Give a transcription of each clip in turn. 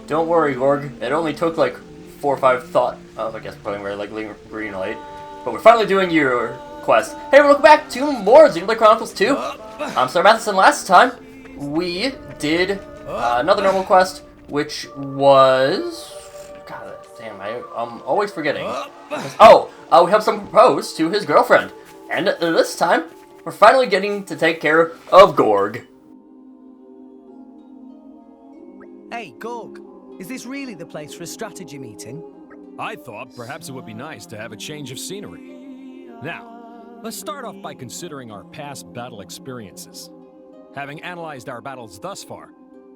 Don't worry, Gorg. It only took like 4 or 5 thought of, I guess, putting red like green light. But we're finally doing your quest. Hey, welcome back to more Xenoblade Chronicles 2. I'm SlayerMathis, and last time we did another normal quest, which was... God damn, I'm always forgetting. Oh, we have some proposed to his girlfriend. And this time, we're finally getting to take care of Gorg. Hey, Gorg, is this really the place for a strategy meeting? I thought perhaps it would be nice to have a change of scenery. Now, let's start off by considering our past battle experiences. Having analyzed our battles thus far,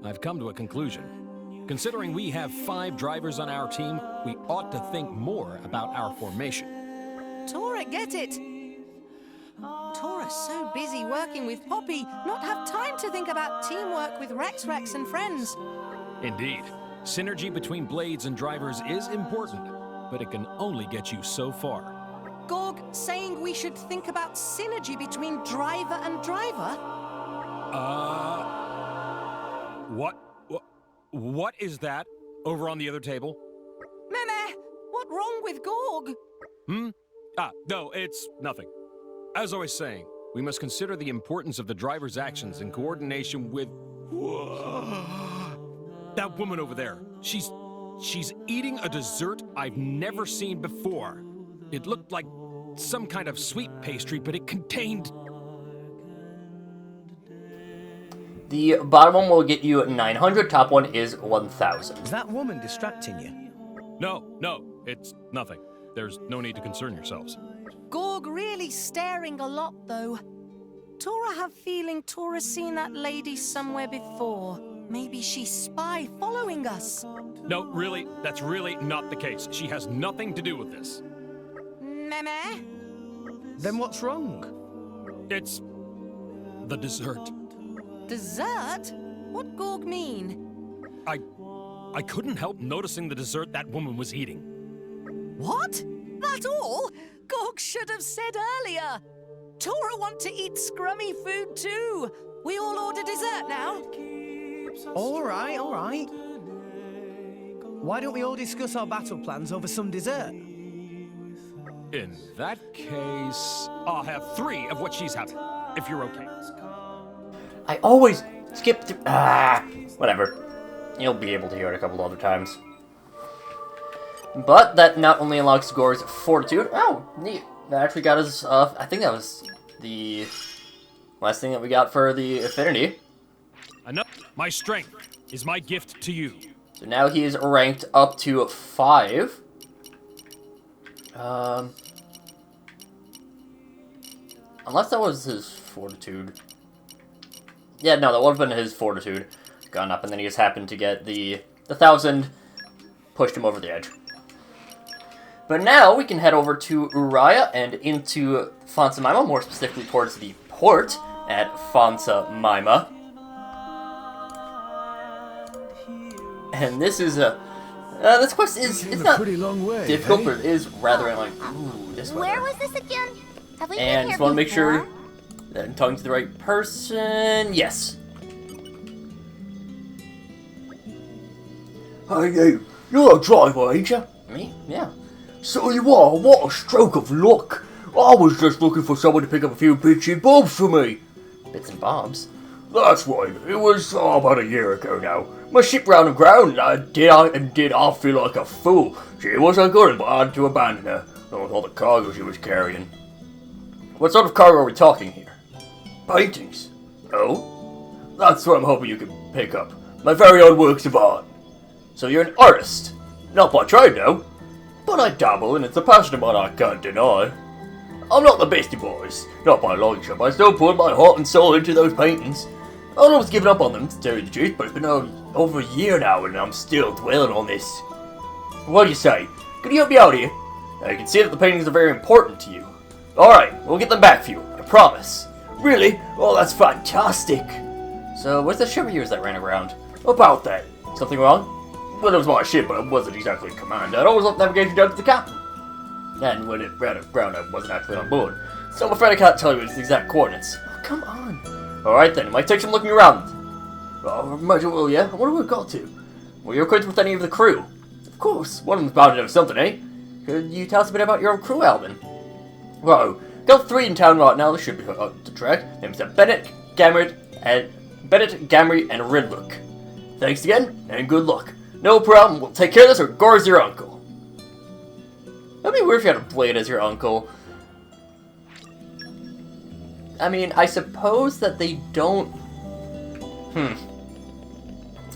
I've come to a conclusion. Considering we have 5 drivers on our team, we ought to think more about our formation. Tora, get it! Tora's so busy working with Poppy, not have time to think about teamwork with Rex and friends. Indeed, synergy between blades and drivers is important, but it can only get you so far. Gorg saying we should think about synergy between driver and driver? What is that over on the other table? Meme, what wrong with Gorg? No, it's nothing. As I was saying, we must consider the importance of the driver's actions in coordination with... That woman over there, she's eating a dessert I've never seen before. It looked like some kind of sweet pastry, but it contained... The bottom one will get you 900, top one is 1,000. Is that woman distracting you? No, it's nothing. There's no need to concern yourselves. Gorg really staring a lot, though. Tora have feeling Tora's seen that lady somewhere before. Maybe she's spy following us. No, really, that's really not the case. She has nothing to do with this. Meme? Then what's wrong? It's... the dessert. Dessert? What Gorg mean? I couldn't help noticing the dessert that woman was eating. What? That all? Gorg should have said earlier. Tora want to eat scrummy food too. We all order dessert now. All right. Why don't we all discuss our battle plans over some dessert? In that case, I'll have 3 of what she's having, if you're okay. I always skip through... whatever. You'll be able to hear it a couple other times. But that not only unlocks Gorg's fortitude... Oh, neat. That actually got us... I think that was the last thing that we got for the affinity. Enough. My strength is my gift to you. So now he is ranked up to 5. Unless that was his fortitude. Yeah, no, that would have been his fortitude gone up, and then he just happened to get the 1,000, pushed him over the edge. But now we can head over to Uraya and into Fonsa Mima, more specifically towards the port at Fonsa Mima. And this is this quest it's not pretty long way, difficult, but it is rather like, ooh, this way. Where was this again? Have we been And here just want to make before? sure that I'm talking to the right person. Yes. Hey you, you're a driver, ain't you? Me? Yeah. So you are, what a stroke of luck. I was just looking for someone to pick up a few bits and bobs for me. Bits and bobs. That's right, it was about a year ago now. My ship ran aground, and I feel like a fool. She wasn't good, but I had to abandon her, along with all the cargo she was carrying. What sort of cargo are we talking here? Paintings. Oh? That's what I'm hoping you can pick up. My very own works of art. So you're an artist? Not by trade, no. But I dabble, and it's a passion of mine I can't deny. I'm not the best of boys, not by a long shot, but I still put my heart and soul into those paintings. I'd almost given up on them, to tell you the truth, but it's been over a year now, and I'm still dwelling on this. What do you say? Could you help me out here? I can see that the paintings are very important to you. Alright, we'll get them back for you, I promise. Really? Oh, that's fantastic. So, what's the ship of yours that ran aground? About that. Something wrong? Well, it was my ship, but I wasn't exactly in command. I'd always left navigation down to the captain. And when it ran aground, I wasn't actually on board. So I'm afraid I can't tell you its exact coordinates. Oh, come on. Alright then, it might take some looking around. Oh, imagine, well, yeah. I wonder where it got to. Were you acquainted with any of the crew? Of course, one of them's bound to know something, eh? Could you tell us a bit about your own crew, Alvin? Well, got 3 in town right now that should be up to track. Names are Bennett, Gamrit, and Ridlook. Thanks again, and good luck. No problem, we'll take care of this, or Gorg's your uncle. That'd be weird if you had a Blade as your uncle. I mean, I suppose that they don't...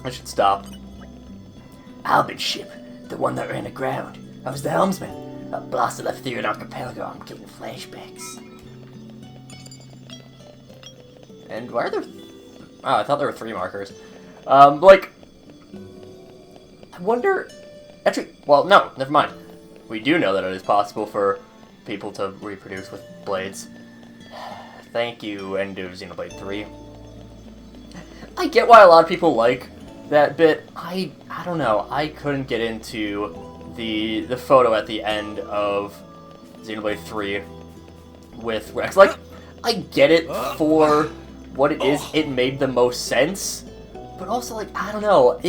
I should stop. Albin's ship, the one that ran aground. I was the helmsman. That blasted left through an archipelago. I'm getting flashbacks. And why are there... Oh, I thought there were 3 markers. Like... I wonder... Actually, well, no, never mind. We do know that it is possible for people to reproduce with blades. Thank you, end of Xenoblade 3. I get why a lot of people like that bit. I don't know. I couldn't get into the photo at the end of Xenoblade 3 with Rex. Like, I get it for what it is. It made the most sense. But also, like, I don't know.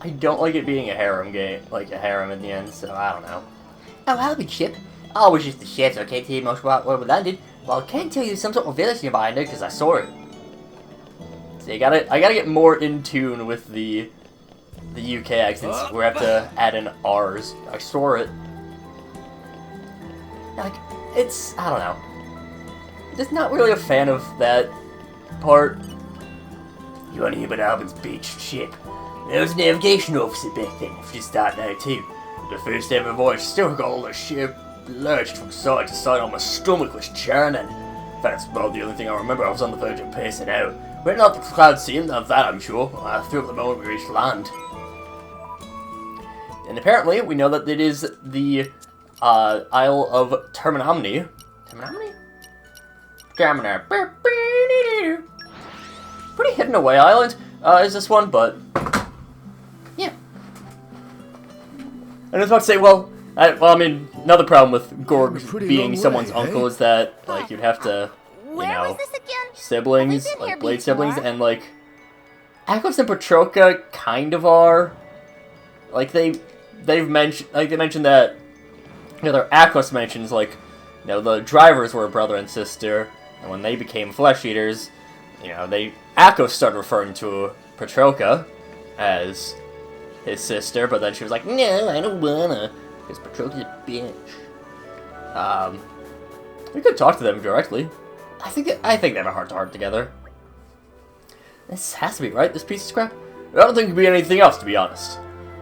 I don't like it being a harem game, like a harem in the end, so I don't know. Oh, Albin ship. Oh, it was just the ship, so I can't tell you much about where we landed. Well, I can tell you some sort of village nearby there, because I saw it. So I gotta get more in tune with the UK accents. We have to add in R's. I saw it. Like, it's, I don't know. Just not really a fan of that part. You wanna hear about Albin's beached ship? There was a navigation officer back then, if you start now too. The first ever voyage still got all the ship lurched from side to side, on my stomach was churning. That's about the only thing I remember. I was on the verge of passing out. We're not the cloud scene, of that I'm sure. I feel the moment we reached land. And apparently, we know that it is the Isle of Terminomni. Terminomni? Terminomni. Pretty hidden away island is this one, but yeah. And I was about to say, well, I mean, another problem with Gorg being someone's uncle is that, like, you'd have to, you know, siblings, like Blade siblings, and, like, Akos and Petroka kind of are. Like, they mentioned that, you know, Akos mentions, like, you know, the drivers were a brother and sister, and when they became flesh eaters, you know, Akos started referring to Petroka as his sister, but then she was like, no, I don't wanna, because Petroka's a bitch. We could talk to them directly. I think they have a heart-to-heart together. This has to be, right? This piece of scrap? I don't think it could be anything else, to be honest.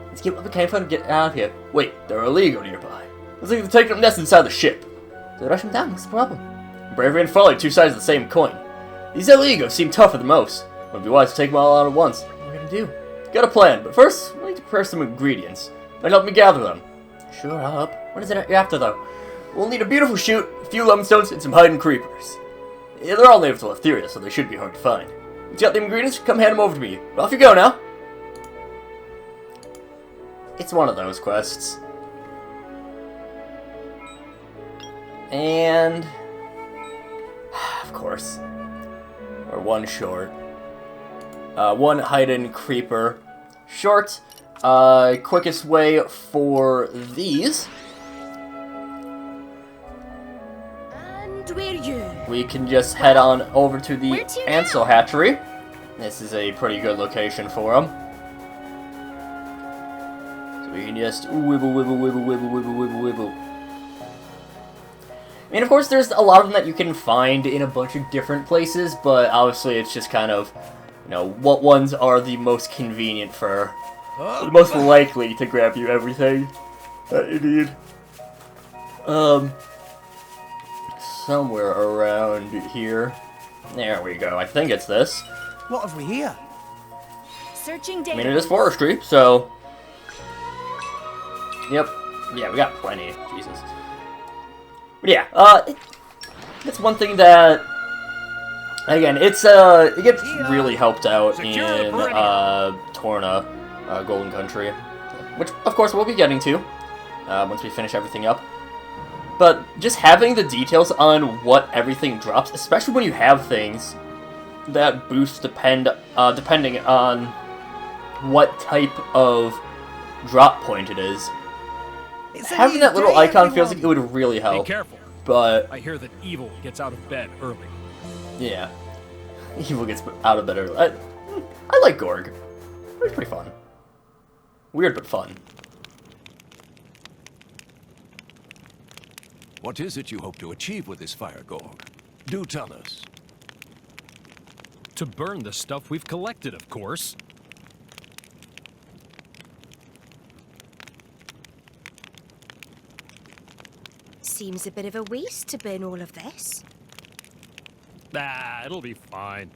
Let's get what we came from and get out of here. Wait, there are illegal nearby. Looks like they're taking up nests inside the ship. So rush them down, what's the problem? Bravery and folly, 2 sides of the same coin. These illegals seem tougher than most. It would be wise to take them all out at once. What are we gonna do? Got a plan, but first, we need to prepare some ingredients. Might help me gather them. Sure, I'll help. What is it you're after, though? We'll need a beautiful chute, a few lemon stones, and some hidden creepers. Yeah, they're all native to Letheria, so they should be hard to find. You got the ingredients? Come hand them over to me. Off you go now. It's one of those quests. And of course, we're 1 short. 1 hidden creeper short. Quickest way for these. And where you? We can just head on over to the Ansel hatchery. This is a pretty good location for them. So we can just wibble, wibble, wibble, wibble, wibble, wibble, wibble. I mean, of course, there's a lot of them that you can find in a bunch of different places, but obviously it's just kind of, you know, what ones are the most convenient for, the most likely to grab you everything that you need. Somewhere around here. There we go. I think it's this. What have we here? Searching I data. mean, it is forestry, so... Yep. Yeah, we got plenty. Jesus. But yeah, it's one thing that... Again, it gets really helped out in Torna, Golden Country. Which, of course, we'll be getting to once we finish everything up. But just having the details on what everything drops, especially when you have things that boost depending on what type of drop point it is. It's a Having new that little day, icon feels like everyone. it would really Be help. careful. But, I hear that evil gets out of bed early. yeah. Evil gets out of bed early. I like Gorg. It's pretty fun. Weird, but fun. What is it you hope to achieve with this fire, Gorg? Do tell us. To burn the stuff we've collected, of course. Seems a bit of a waste to burn all of this. Ah, it'll be fine.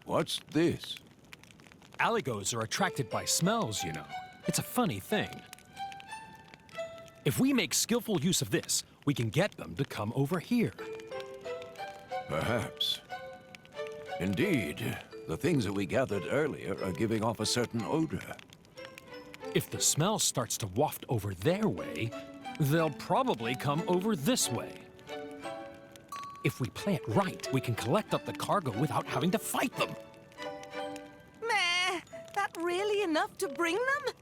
What's this? Aligos are attracted by smells, you know. It's a funny thing. If we make skillful use of this, we can get them to come over here. Perhaps. Indeed, the things that we gathered earlier are giving off a certain odor. If the smell starts to waft over their way, they'll probably come over this way. If we play it right, we can collect up the cargo without having to fight them. Meh, that really enough to bring them?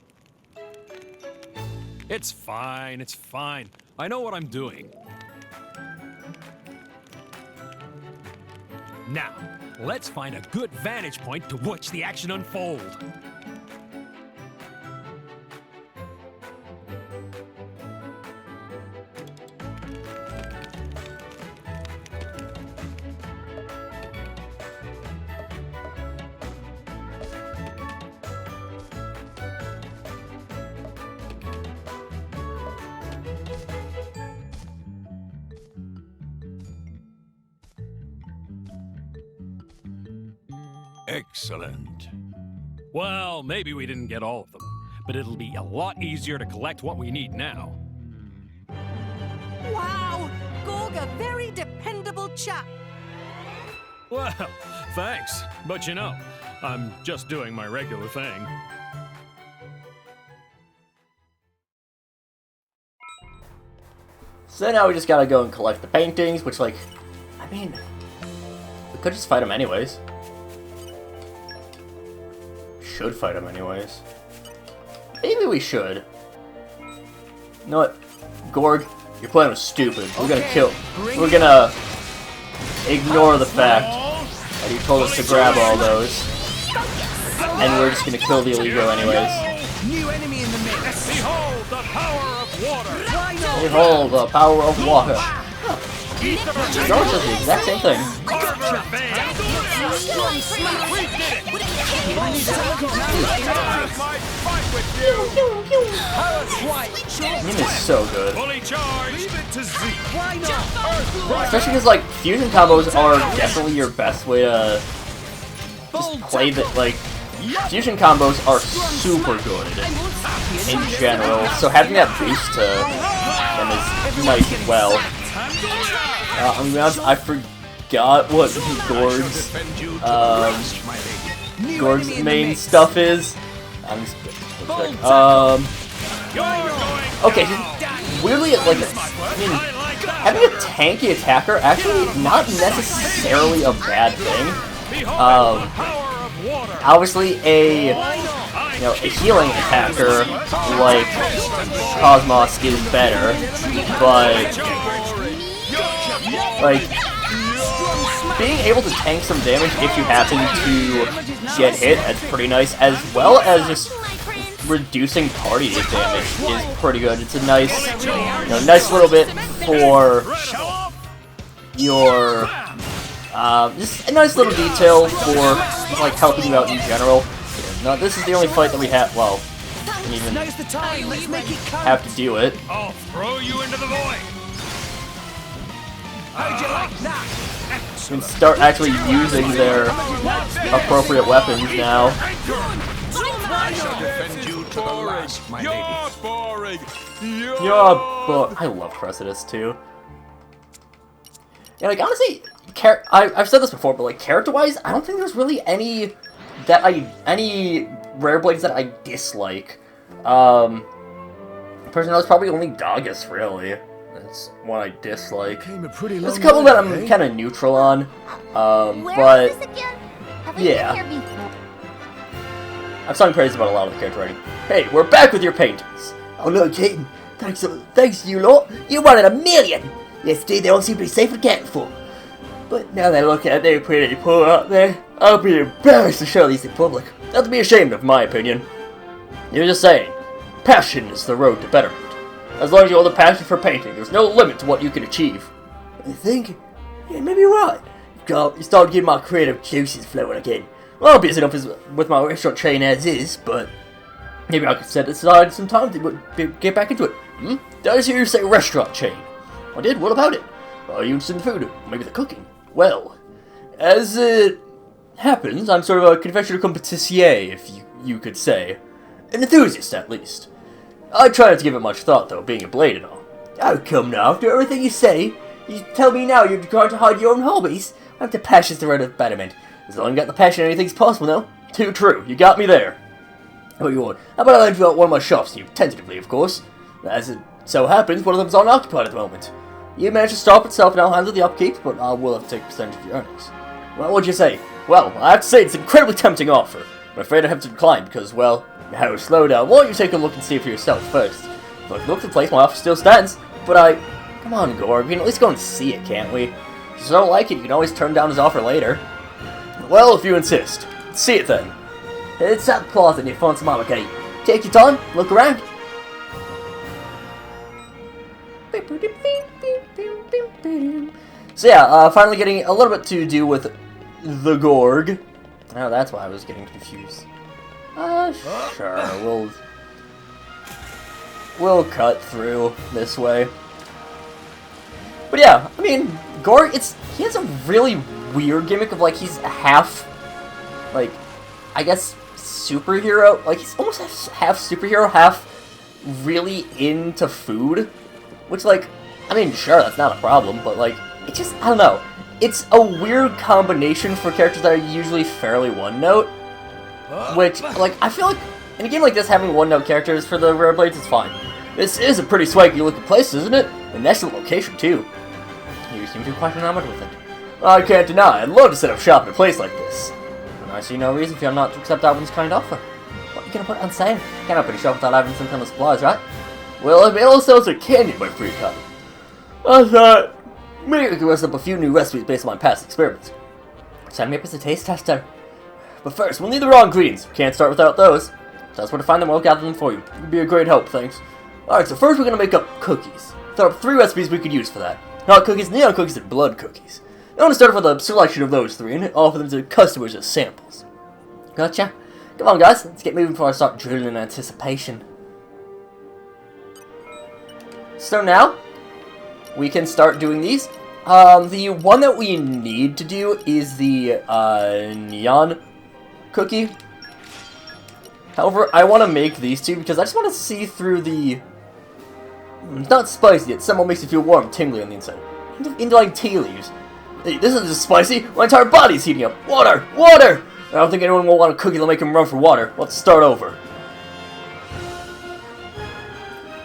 It's fine, it's fine. I know what I'm doing. Now, let's find a good vantage point to watch the action unfold. Excellent. Well, maybe we didn't get all of them, but it'll be a lot easier to collect what we need now. Wow, Gorg, a very dependable chap. Well, thanks. But you know, I'm just doing my regular thing. So now we just gotta go and collect the paintings, which, like, I mean, we could just fight them anyways. Should fight them anyways. Maybe we should. You know what? Gorg, your plan was stupid. We're gonna kill. We're gonna ignore the fact that he told us to grab all those. And we're just gonna kill the Illegal anyways. New enemy in the mix. Behold the power of water! Why not? Behold the power of water. George does the exact same thing. Carver Van! We did it! Him is so good. Fully charged! Leave it to Zeke! Why not? Especially because, like, fusion combos are definitely your best way to just play the, like, fusion combos are super good in general, so having that boost to them is nice as well. I'm gonna be honest, I forgot what Gorg's main stuff is. I'm just okay, weirdly, like, I mean, having a tanky attacker actually not necessarily a bad thing. Obviously a healing attacker like Cosmos is better, but like being able to tank some damage if you happen to get hit, that's pretty nice, as well as just reducing party damage is pretty good. It's a nice, nice little bit for your, just a nice little detail for, like, helping you out in general. Now, this is the only fight that we have, well, we didn't even have to do it. I'll throw you into the void! How'd you like that? We can start actually using their appropriate weapons now. I shall defend you to the last, my lady. Boring! I love Cressidas too. Yeah, like, honestly, I've said this before, but, like, character-wise, I don't think there's really any rare blades that I dislike. Personally, it's probably only Doggus, really. That's one I dislike. Came a pretty There's long a couple way, that I'm eh? kind of neutral on, Where but is this again? Have I yeah. been here before? I've sung praise about a lot of the character writing. Hey, we're back with your paintings. Oh no, Keaton. Thanks to you lot. You wanted a million. Yesterday they all seemed to be safe and cared for. But now that I look at it, they're pretty poor out there. I'll be embarrassed to show these in public. Not to be ashamed of, my opinion. You're just saying, passion is the road to betterment. As long as you hold a passion for painting, there's no limit to what you can achieve. I think, yeah, maybe you're right. You started getting my creative juices flowing again. Well, I'm busy enough with my restaurant chain as is, but maybe I could set aside some time to get back into it. Did I hear you say restaurant chain? I did, what about it? Are you interested in food? Maybe the cooking? Well, as it happens, I'm sort of a confectioner cum patisserie, if you could say. An enthusiast, at least. I try not to give it much thought, though, being a blade and all. Oh, come now, after everything you say, you tell me now you're trying to hide your own hobbies? I have the passion's the road of betterment. As long as you got the passion, anything's possible, though. Too true, you got me there. What you want? How about I lend you out one of my shops to you, tentatively, of course. As it so happens, one of them's unoccupied at the moment. You manage to stop itself and I'll handle the upkeep, but I will have to take a percentage of your earnings. Well, what'd you say? Well, I have to say it's an incredibly tempting offer. I'm afraid I have to decline because, well, now slow down. Why don't you take a look and see it for yourself first? If I look at the place, my offer still stands, but come on, Gorg, we can at least go and see it, can't we? If you don't like it, you can always turn down his offer later. Well, if you insist. See it then. It's that closet near front of Mama Gate. Take your time, look around. So yeah, finally getting a little bit to do with the Gorg. Oh, that's why I was getting confused. Sure, we'll cut through this way. But yeah, I mean, Gorg, he has a really weird gimmick of, like, he's half, like, I guess, superhero. Like, he's almost half superhero, half really into food. Which, like, I mean, sure, that's not a problem, but, like, it just, I don't know. It's a weird combination for characters that are usually fairly one-note. Which, like, I feel like, in a game like this, having one-note characters for the Rare Blades is fine. This is a pretty swaggy-looking place, isn't it? And that's the location, too. You seem to be quite enamored with it. I can't deny, I'd love to set up shop in a place like this. And I see no reason for you not to accept Alvin's kind offer. What are you gonna put on sale? Can't open a shop without having some kind of supplies, right? Well, I mainly sell some candy in my free time. I thought maybe I could rest up a few new recipes based on my past experiments. Sign me up as a taste tester. But first, we'll need the raw ingredients. Can't start without those. Tell us where to find them, we'll gather them for you. It'd be a great help, thanks. Alright, so first we're gonna make up cookies. There are 3 recipes we could use for that. Hot cookies, neon cookies, and blood cookies. I want to start off with a selection of those 3 and offer them to customers as samples. Gotcha. Come on, guys, let's get moving before I start drooling in anticipation. So now, we can start doing these. The one that we need to do is the neon cookie. However, I want to make these 2 because I just want to see through the... It's not spicy, it somehow makes you feel warm, tingly on the inside. Into like tea leaves. Hey, this isn't just spicy, my entire body's heating up. Water! Water! I don't think anyone will want a cookie that'll make him run for water. Let's start over.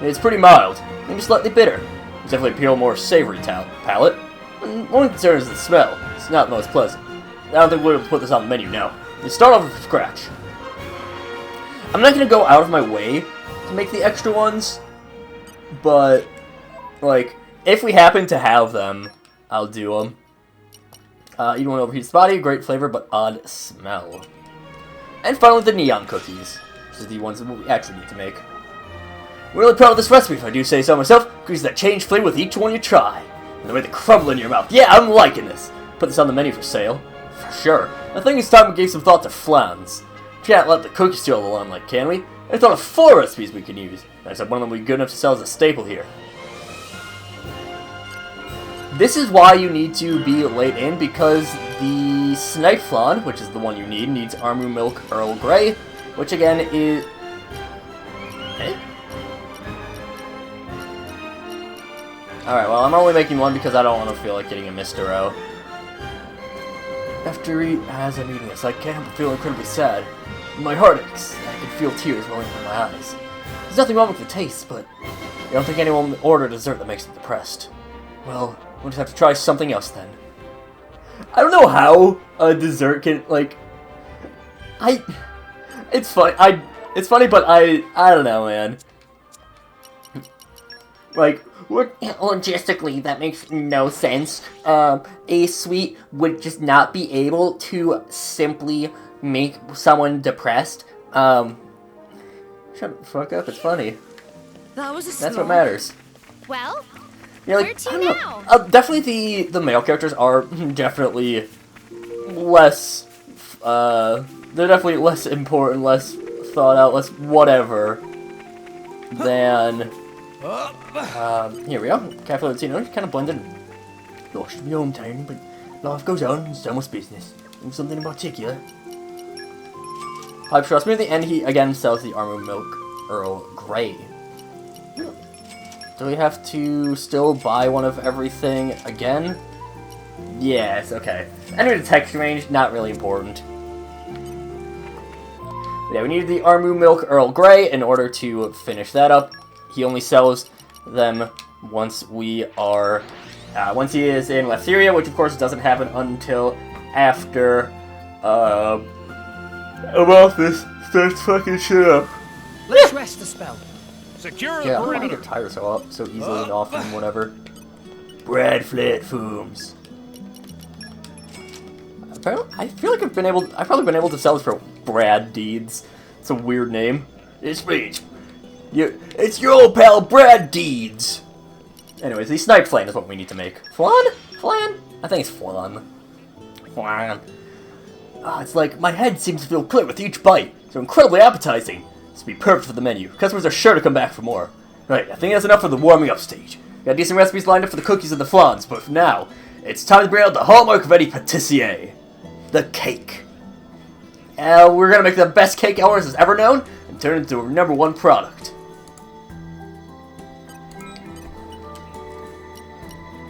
It's pretty mild, maybe slightly bitter. It's definitely a pale, more savory palate. Only concern is the smell. It's not the most pleasant. I don't think we'll put this on the menu now. Let's start off from scratch. I'm not going to go out of my way to make the extra ones, but, like, if we happen to have them, I'll do them. You don't want to overheat the body, great flavor, but odd smell. And finally, the neon cookies, which is the ones that we actually need to make. I'm really proud of this recipe, if I do say so myself. Cookies that change flavor with each one you try. And the way they crumble in your mouth. Yeah, I'm liking this. Put this on the menu for sale. For sure. I think it's time we gave some thought to flans. Can't let the cookies steal the limelight, can we? I thought of 4 recipes we can use. I said one of them would be good enough to sell as a staple here. This is why you need to be late in, because the snipe flan, which is the one you need, needs Armu Milk Earl Grey, which again is... Hey? Alright, well, I'm only making 1 because I don't want to feel like getting a Mr. O. As I'm eating this, I can't help but feel incredibly sad. My heart aches. I can feel tears welling from my eyes. There's nothing wrong with the taste, but I don't think anyone will order a dessert that makes them depressed. Well, we'll just have to try something else then. I don't know how a dessert can, like... It's funny, it's funny, but I don't know, man. Like, logistically, that makes no sense. A sweet would just not be able to simply make someone depressed. Shut the fuck up, it's funny. That was a That's slog. what matters. Well, Yeah, like, where to I don't know. now? Definitely the male characters are definitely less, they're definitely less important, less thought out, less whatever than, here we go. Cafe Latino, kind of blended. Lost in my hometown, but life goes on, and so much business. And something in particular. Pipe trust me, at the end he again sells the almond milk Earl Grey. Do we have to still buy one of everything again? Yes, okay. Enter the text range, not really important. Yeah, we need the Armu Milk Earl Grey in order to finish that up. He only sells them once we are, once he is in Letheria, which of course doesn't happen until after, Amalthus starts fucking shit up. Let's rest the spell. Secure Yeah, I the don't know how to perimeter. get tired so easily and often, whatever. Brad Flat Fooms. I feel like I've probably been able to sell this for Brad Deeds. It's a weird name. It's your old pal Brad Deeds. Anyways, the snipe flan is what we need to make. Flan? Flan? I think it's flan. Flan. It's like my head seems to feel clear with each bite. So incredibly appetizing. This would be perfect for the menu. Customers are sure to come back for more. Right, I think that's enough for the warming up stage. Got decent recipes lined up for the cookies and the flans, but for now, it's time to bring out the hallmark of any patisserie. The cake. We're gonna make the best cake ours has ever known and turn it into our #1 product.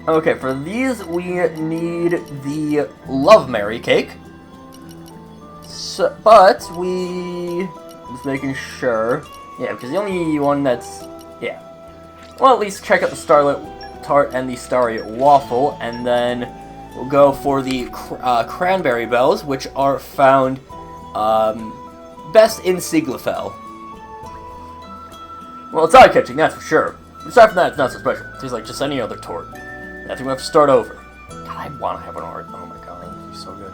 Okay, for these we need the Love Mary cake. So, but we... just making sure. Yeah, because the only one that's... yeah. Well, at least check out the Starlit Tart and the Starry Waffle, and then we'll go for the Cranberry Bells, which are found best in Sieglefell. Well, it's eye-catching, that's for sure. Aside from that, it's not so special. It tastes like just any other tort. I think we have to start over. God, I want to have an art. Oh my god, that'd be so good.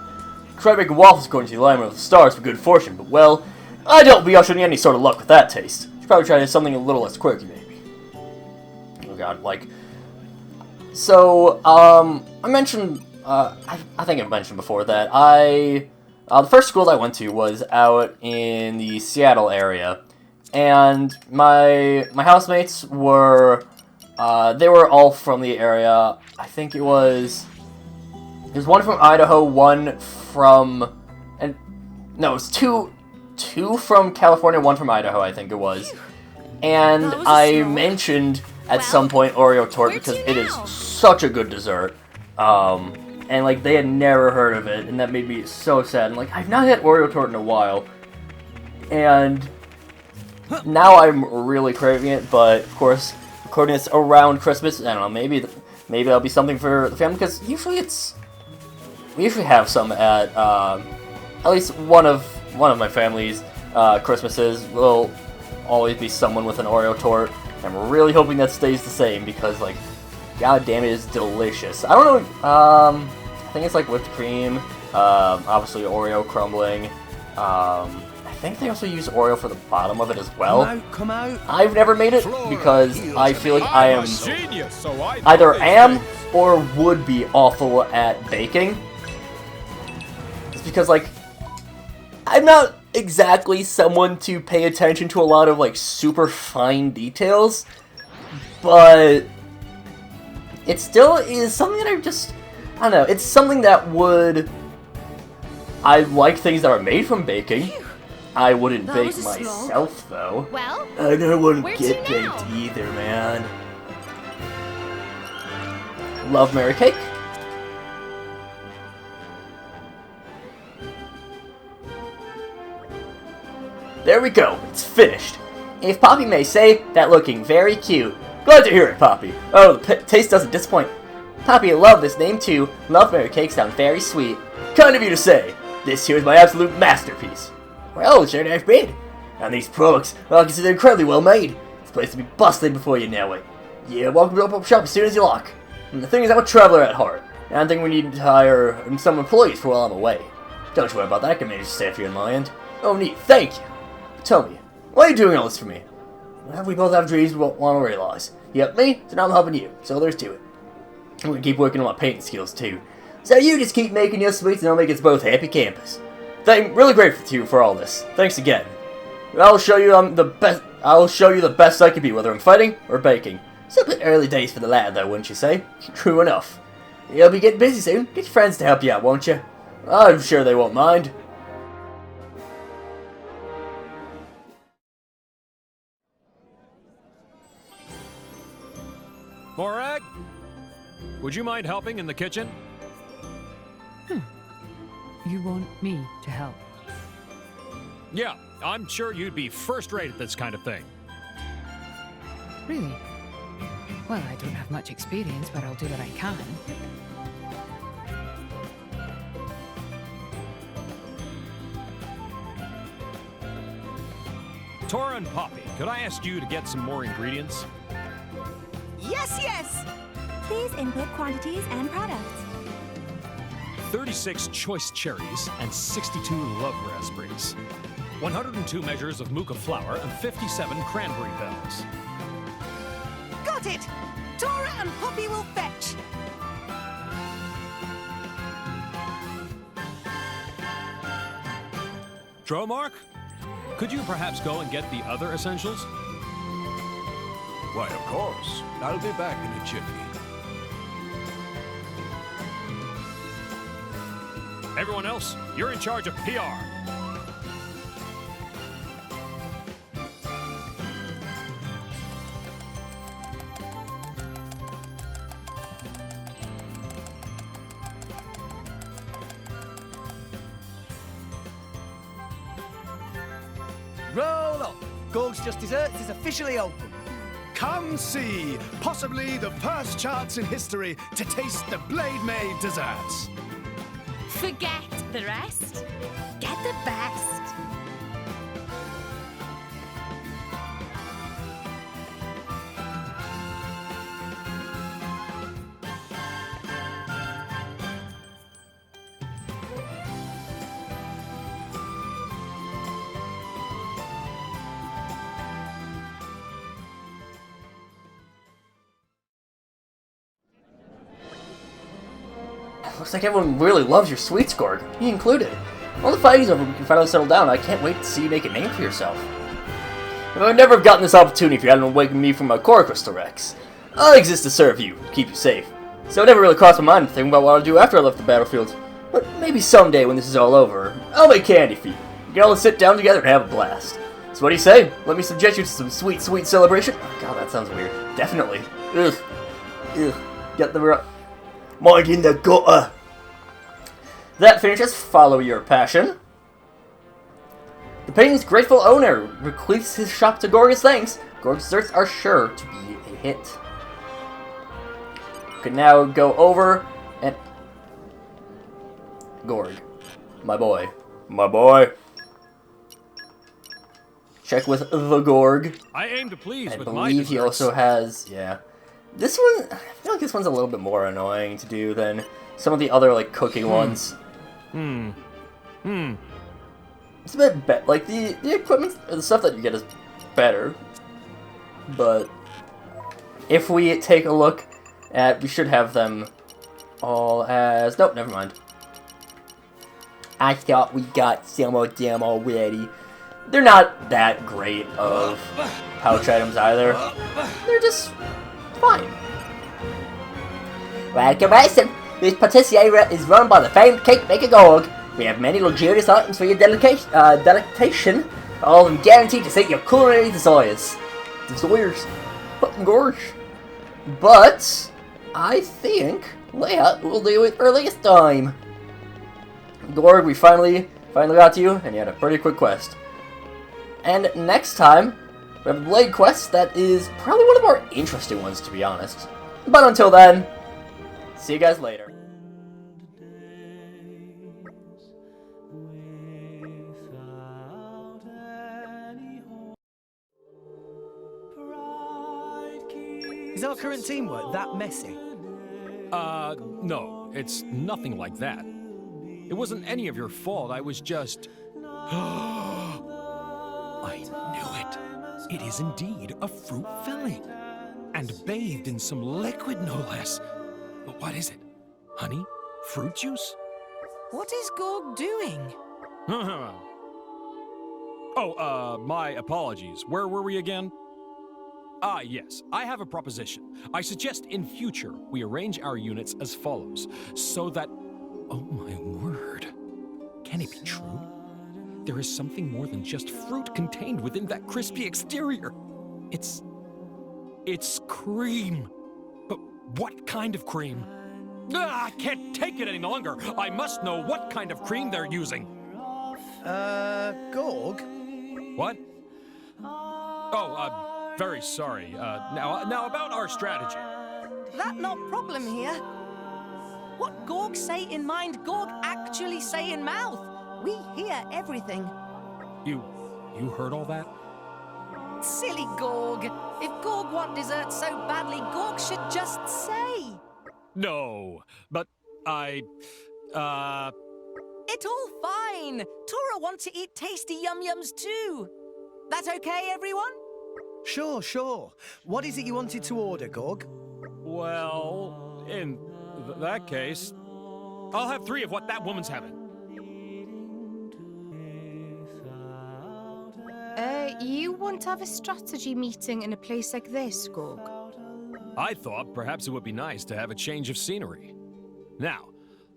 Try making waffles according to the alignment of the stars for good fortune, but well, I don't be ushering any sort of luck with that taste. Should probably try something a little less quirky, maybe. Oh god, like... so, I mentioned, I think I've mentioned before that the first school that I went to was out in the Seattle area, and my housemates were, they were all from the area. I think it was one from Idaho, one from, and, no, it was two from California, one from Idaho, I think it was. And That was a I slog. mentioned at Well, some point Oreo tort where because to it is now? such a good dessert. And like they had never heard of it, and that made me so sad. And like I've not had Oreo tort in a while, and now I'm really craving it. But of course, recording this around Christmas, I don't know. Maybe that'll be something for the family because usually we usually have some at least one of my family's Christmases will always be someone with an Oreo tort. I'm really hoping that stays the same because, like, god damn it, it's delicious. I don't know, I think it's like whipped cream, obviously Oreo crumbling. I think they also use Oreo for the bottom of it as well. Come out. I've never made it because I feel like I am Genius, so I either am or would be awful at baking. It's because, like, I'm not exactly someone to pay attention to a lot of, like, super fine details, but it still is something that I don't know, it's something that I like things that are made from baking. I wouldn't That bake was a slog. myself, though. Well, I don't want where to to get baked now? either, man. Love Mary Cake. There we go. It's finished. If Poppy may say, that looking very cute. Glad to hear it, Poppy. Oh, the taste doesn't disappoint. Poppy, I love this name too. Love Mary cakes sound very sweet. Kind of you to say. This here is my absolute masterpiece. Well, sure I've been. And these products are considered incredibly well made. This place will be bustling before you know it. Yeah, welcome to open up shop as soon as you like. And the thing is, I'm a traveler at heart. And I think we need to hire some employees for while I'm away. Don't you worry about that, I can manage to stay for you in my end. Oh, neat, thank you. Tell me, why are you doing all this for me? Well, we both have dreams we want to realize. Yep, me, so now I'm helping you, so there's to it. I'm gonna keep working on my painting skills too. So you just keep making your sweets and I'll make us both happy campers. Really grateful to you for all this. Thanks again. I'll show you the best I can be, whether I'm fighting or baking. It's a bit early days for the lad though, wouldn't you say? True enough. You'll be getting busy soon. Get your friends to help you out, won't you? I'm sure they won't mind. Morag? Would you mind helping in the kitchen? You want me to help? Yeah, I'm sure you'd be first-rate at this kind of thing. Really? Well, I don't have much experience, but I'll do what I can. Tora and Poppy, could I ask you to get some more ingredients? Yes, yes! Please input quantities and products. 36 choice cherries and 62 love raspberries. 102 measures of Mooka flour and 57 cranberry bells. Got it! Tora and Poppy will fetch. Dromark, could you perhaps go and get the other essentials? Why, of course. I'll be back in a jiffy. Everyone else, you're in charge of PR. Roll up. Gorg's Just Desserts is officially open. Come see, possibly the first chance in history to taste the Blade-made desserts. Forget the rest. Get the best. Looks like everyone really loves your sweets, Gorg. Me included. All the fighting's over, we can finally settle down. I can't wait to see you make a name for yourself. I would never have gotten this opportunity if you hadn't awakened me from my core crystal Rex. I exist to serve you, to keep you safe. So it never really crossed my mind to think about what I'll do after I left the battlefield. But maybe someday when this is all over, I'll make candy for you. We can all sit down together and have a blast. So what do you say? Let me subject you to some sweet, sweet celebration? Oh, God, that sounds weird. Definitely. Ugh. Ugh. Get the mind in the gutter. That finishes Follow Your Passion. The painting's grateful owner bequeaths his shop to Gorg as thanks. Gorg's desserts are sure to be a hit. We can now go over and... Gorg. My boy. My boy. Check with the Gorg. I aim to please I with my believe he desserts. also has... Yeah. This one... I feel like this one's a little bit more annoying to do than some of the other, like, cooking ones. It's a bit better. Like, the equipment, the stuff that you get is better. But if we take a look at... We should have them all as... Nope, never mind. I thought we got some of them already. They're not that great of pouch items either. They're just fine. Welcome, Mason. This patisserie is run by the famed cake maker Gorg. We have many luxurious items for your delectation, all of them guaranteed to sate your culinary desires. Fucking Gorg. But I think Leia will do it earliest time. Gorg, we finally got to you, and you had a pretty quick quest. And next time, We have a Blade quest that is probably one of the more interesting ones, to be honest. But until then, see you guys later. Is our current teamwork that messy? No, it's nothing like that. It wasn't any of your fault, I was just... I knew it. It is indeed a fruit filling. And bathed in some liquid, no less. But what is it? Honey? Fruit juice? What is Gorg doing? My apologies. Where were we again? Ah, yes. I have a proposition. I suggest in future we arrange our units as follows, so that... Oh my word. Can it be true? There is something more than just fruit contained within that crispy exterior. It's cream. But what kind of cream? I can't take it any longer. I must know what kind of cream they're using. Gorg? What? Oh, very sorry. Now about our strategy. That not problem here. What Gorg say in mind, Gorg actually say in mouth. We hear everything. You heard all that? Silly Gorg. If Gorg want dessert so badly, Gorg should just say. No, but I, It all fine. Tora want to eat tasty yum-yums too. That okay, everyone? Sure. What is it you wanted to order, Gorg? Well, in that case, I'll have 3 of what that woman's having. You want to have a strategy meeting in a place like this, Gorg? I thought perhaps it would be nice to have a change of scenery. Now,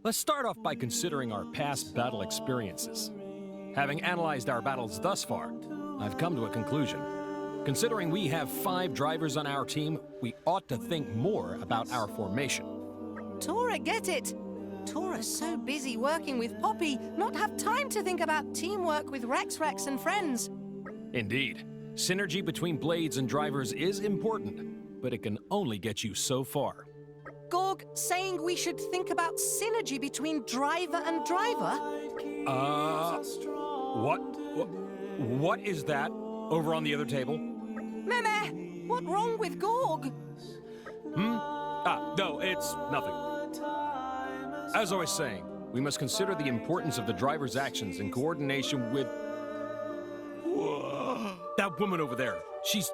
let's start off by considering our past battle experiences. Having analyzed our battles thus far, I've come to a conclusion. Considering we have 5 drivers on our team, we ought to think more about our formation. Tora get it. Tora's so busy working with Poppy, not have time to think about teamwork with Rex and friends. Indeed. Synergy between blades and drivers is important, but it can only get you so far. Gorg saying we should think about synergy between driver and driver? What is that over on the other table? Meme, what wrong with Gorg? No, it's nothing. As I was saying, we must consider the importance of the driver's actions in coordination with... That woman over there, she's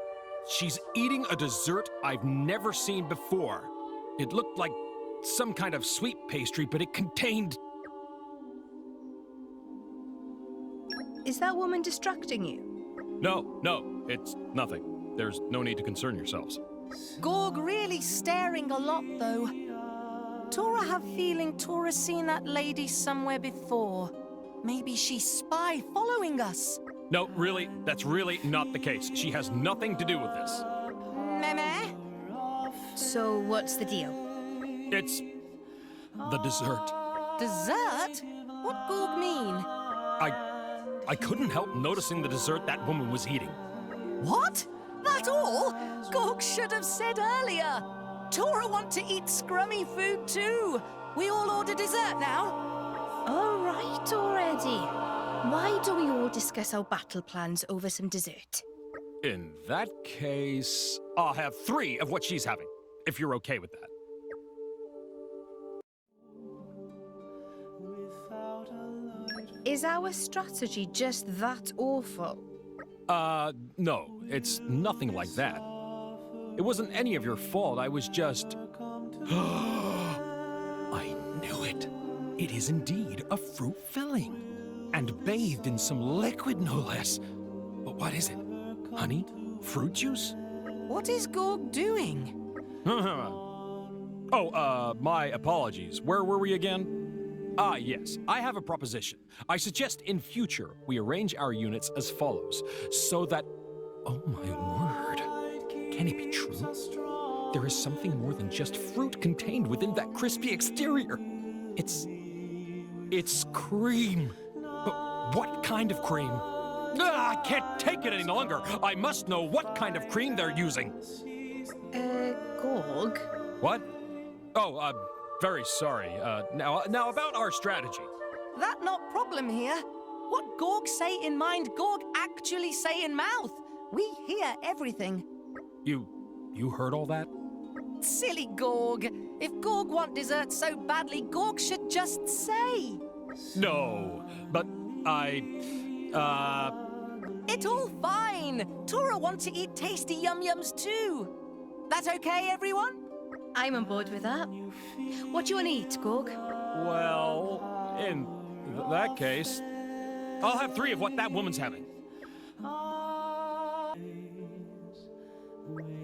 eating a dessert I've never seen before. It looked like some kind of sweet pastry, but it contained... Is that woman distracting you? No, it's nothing. There's no need to concern yourselves. Gorg really staring a lot, though. Tora have feeling Tora seen that lady somewhere before. Maybe she's spy following us. No, really, that's really not the case. She has nothing to do with this. Meme? So what's the deal? It's the dessert. Dessert? What Gorg mean? I couldn't help noticing the dessert that woman was eating. What? That all? Gorg should have said earlier. Tora want to eat scrummy food too. We all order dessert now. All right already. Why don't we all discuss our battle plans over some dessert? In that case, I'll have 3 of what she's having, if you're okay with that. Is our strategy just that awful? No, it's nothing like that. It wasn't any of your fault, I was just... I knew it. It is indeed a fruit filling. And bathed in some liquid, no less. But what is it? Honey? Fruit juice? What is Gorg doing? My apologies. Where were we again? Ah, yes. I have a proposition. I suggest in future we arrange our units as follows, so that... Oh my word. Can it be true? There is something more than just fruit contained within that crispy exterior. It's cream. But what kind of cream? I can't take it any longer. I must know what kind of cream they're using. Gorg? What? Oh, very sorry. Now about our strategy. That not problem here. What Gorg say in mind, Gorg actually say in mouth. We hear everything. You heard all that? Silly Gorg. If Gorg want dessert so badly, Gorg should just say. No, but It all fine. Tora want to eat tasty yum-yums too. That okay, everyone? I'm on board with that. What do you want to eat, Gorg? Well, in that case, I'll have 3 of what that woman's having.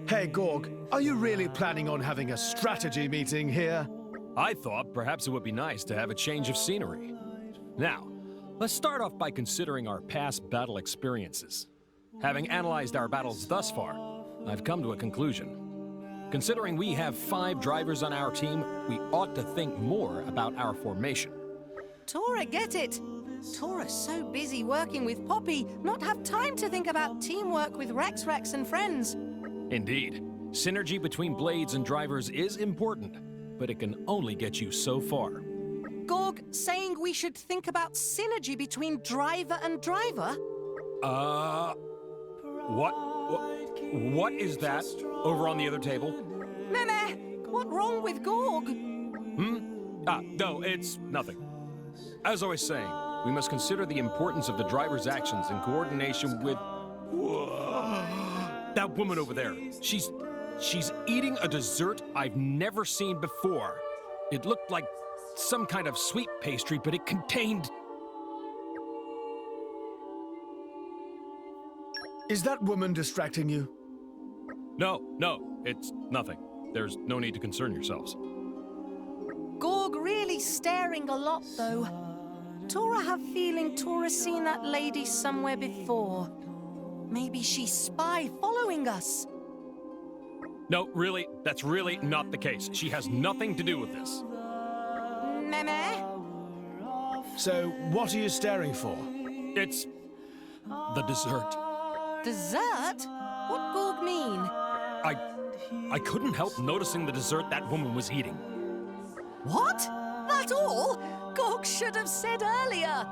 Hey, Gorg, are you really planning on having a strategy meeting here? I thought perhaps it would be nice to have a change of scenery. Now, let's start off by considering our past battle experiences. Having analyzed our battles thus far, I've come to a conclusion. Considering we have 5 drivers on our team, we ought to think more about our formation. Tora get it. Tora's so busy working with Poppy, not have time to think about teamwork with Rex and friends. Indeed. Synergy between blades and drivers is important, but it can only get you so far. Gorg saying we should think about synergy between driver and driver? What is that over on the other table? Meh, what wrong with Gorg? No, it's nothing. As I was saying, we must consider the importance of the driver's actions in coordination with... That woman over there. She's eating a dessert I've never seen before. It looked like some kind of sweet pastry, but it contained... Is that woman distracting you? No, it's nothing. There's no need to concern yourselves. Gorg really staring a lot, though. Tora have feeling Tora seen that lady somewhere before. Maybe she's spy following us. No, really, that's really not the case. She has nothing to do with this. Meh. So, what are you staring for? It's... the dessert. Dessert? What Gorg mean? I couldn't help noticing the dessert that woman was eating. What? That all? Gorg should have said earlier.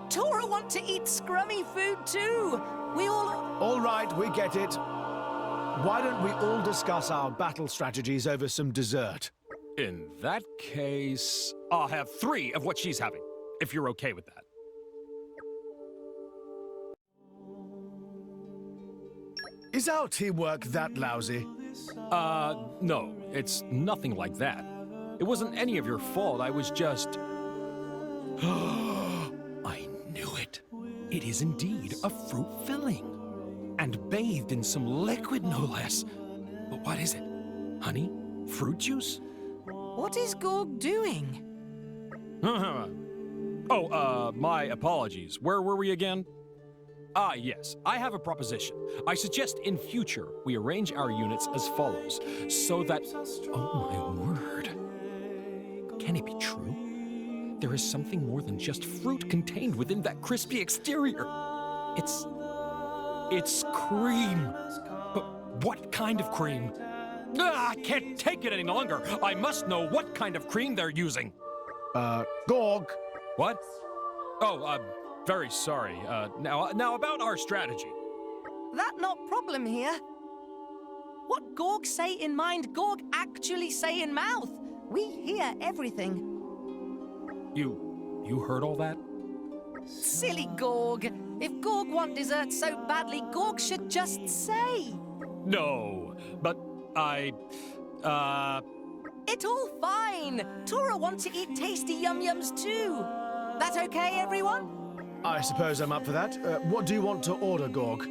Tora want to eat scrummy food too. We all... All right, we get it. Why don't we all discuss our battle strategies over some dessert? In that case, I'll have 3 of what she's having, if you're okay with that. Is our teamwork that lousy? No, it's nothing like that. It wasn't any of your fault, I was just... I knew it. It is indeed a fruit filling. And bathed in some liquid, no less. But what is it? Honey? Fruit juice? What is Gorg doing? My apologies. Where were we again? Ah, yes. I have a proposition. I suggest in future we arrange our units as follows, so that... Oh my word. Can it be true? There is something more than just fruit contained within that crispy exterior. It's cream. But what kind of cream? I can't take it any longer. I must know what kind of cream they're using. Gorg. What? Oh, very sorry. Now about our strategy. That not problem here. What Gorg say in mind, Gorg actually say in mouth. We hear everything. You heard all that? Silly Gorg. If Gorg want dessert so badly, Gorg should just say. No, but It all fine. Tora want to eat tasty yum-yums too. That okay, everyone? I suppose I'm up for that. What do you want to order, Gorg?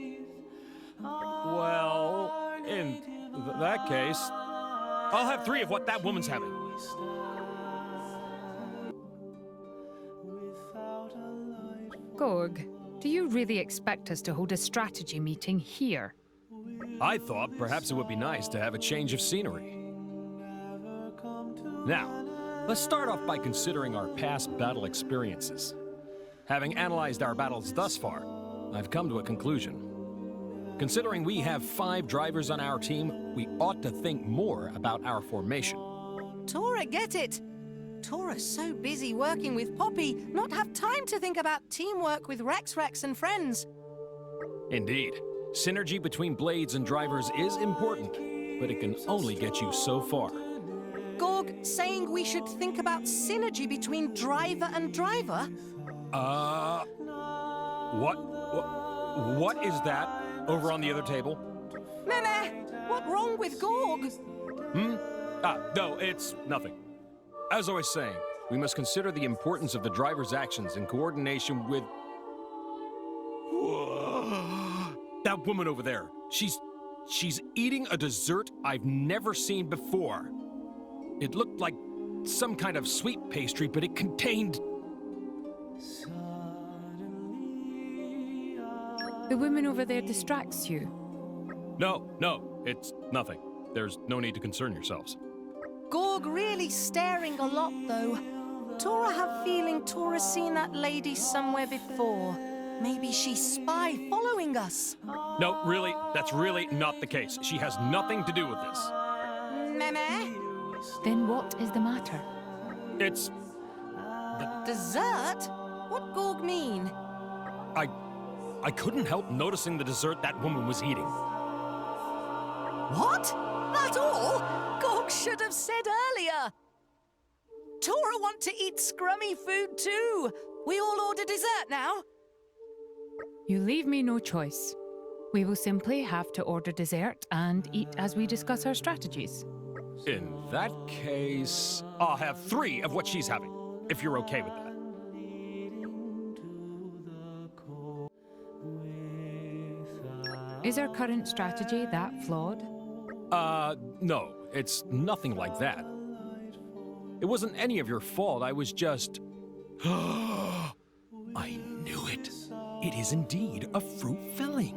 Well, in that case, I'll have 3 of what that woman's having. Gorg, do you really expect us to hold a strategy meeting here? I thought perhaps it would be nice to have a change of scenery. Now, let's start off by considering our past battle experiences. Having analyzed our battles thus far, I've come to a conclusion. Considering we have 5 drivers on our team, we ought to think more about our formation. Tora, get it! Tora's so busy working with Poppy, not have time to think about teamwork with Rex and friends. Indeed. Synergy between blades and drivers is important, but it can only get you so far. Gorg saying we should think about synergy between driver and driver? What is that over on the other table? Meme, what wrong with Gorg? No, it's nothing. As I was saying, we must consider the importance of the driver's actions in coordination with... That woman over there. She's eating a dessert I've never seen before. It looked like some kind of sweet pastry, but it contained... The woman over there distracts you. No, it's nothing. There's no need to concern yourselves. Gorg really staring a lot, though. Tora have feeling Tora's seen that lady somewhere before. Maybe she's spy following us. No, really, that's really not the case. She has nothing to do with this. Meme? Then what is the matter? It's... Dessert? What Gorg mean? I couldn't help noticing the dessert that woman was eating. What? That all? Gorg should have said earlier. Tora want to eat scrummy food too. We all order dessert now. You leave me no choice. We will simply have to order dessert and eat as we discuss our strategies. In that case, I'll have 3 of what she's having, if you're okay with that. Is our current strategy that flawed? No, it's nothing like that. It wasn't any of your fault, I was just... I knew it. It is indeed a fruit filling.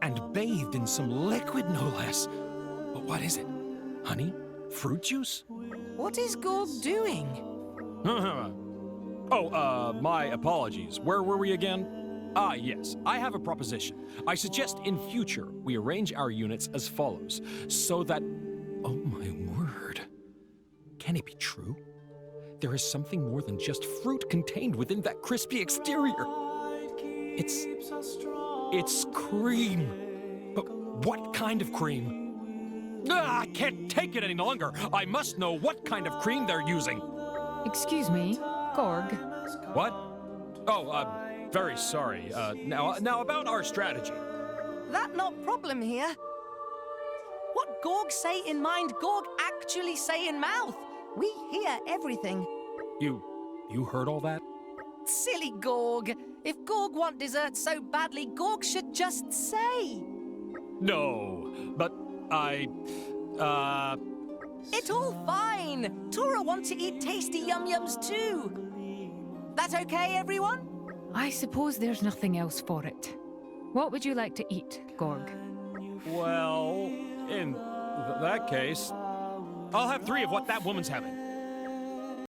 And bathed in some liquid, no less. But what is it? Honey? Fruit juice? What is Gorg doing? My apologies. Where were we again? Yes, I have a proposition. I suggest in future we arrange our units as follows, so that... Oh my word. Can it be true? There is something more than just fruit contained within that crispy exterior. It's cream. But what kind of cream? I can't take it any longer. I must know what kind of cream they're using. Excuse me, Gorg. What? Very sorry. Now about our strategy. That not problem here. What Gorg say in mind, Gorg actually say in mouth. We hear everything. You heard all that? Silly Gorg. If Gorg want dessert so badly, Gorg should just say. No, but It's all fine. Tora want to eat tasty yum-yums too. That okay, everyone? I suppose there's nothing else for it. What would you like to eat, Gorg? Well, in that case, I'll have 3 of what that woman's having.